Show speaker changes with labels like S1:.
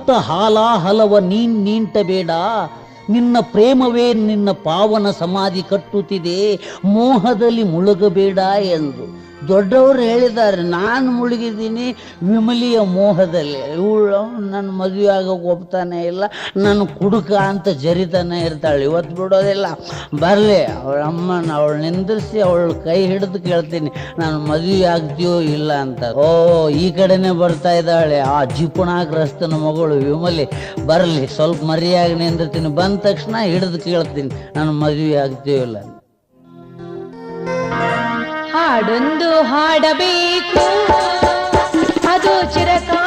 S1: ಮುತ್ತ ಹಾಲಾಹಲವ ನೀಂಟಬೇಡ, ನಿನ್ನ ಪ್ರೇಮವೇ ನಿನ್ನ ಪಾವನ ಸಮಾಧಿ ಕಟ್ಟುತ್ತಿದೆ, ಮೋಹದಲ್ಲಿ ಮುಳುಗಬೇಡ ಎಂದು ದೊಡ್ಡವರು ಹೇಳಿದ್ದಾರೆ. ನಾನು ಮುಳುಗಿದ್ದೀನಿ ವಿಮಲಿಯ ಮೋಹದಲ್ಲಿ. ಇವಳು ನನ್ನ ಮದುವೆ ಆಗೋಕೆ ಒಪ್ತಾನೆ ಇಲ್ಲ, ನಾನು ಕುಡುಕ ಅಂತ ಜರಿತಾನೆ ಇರ್ತಾಳೆ. ಇವತ್ತು ಬಿಡೋದಿಲ್ಲ, ಬರಲಿ ಅವಳ ಅಮ್ಮನ ಅವಳು ನಿಂದಿರಿಸಿ ಅವಳ ಕೈ ಹಿಡಿದು ಕೇಳ್ತೀನಿ, ನಾನು ಮದುವೆ ಆಗ್ತೀಯೋ ಇಲ್ಲ ಅಂತ. ಓ ಈ ಕಡೆನೇ ಬರ್ತಾ ಇದ್ದಾಳೆ ಆ ಜಿಪುಣಾಗ್ರಸ್ತನ ಮಗಳು ವಿಮಲಿ. ಬರಲಿ, ಸ್ವಲ್ಪ ಮರಿಯಾಗಿ ನಿಂದಿರ್ತೀನಿ, ಬಂದ ತಕ್ಷಣ ಹಿಡಿದು ಕೇಳ್ತೀನಿ, ನಾನು ಮದುವೆ ಆಗ್ತೀಯೋ ಇಲ್ಲ.
S2: ಹಾಡೊಂದು ಹಾಡಬೇಕು, ಅದು ಚಿರಕಾಲ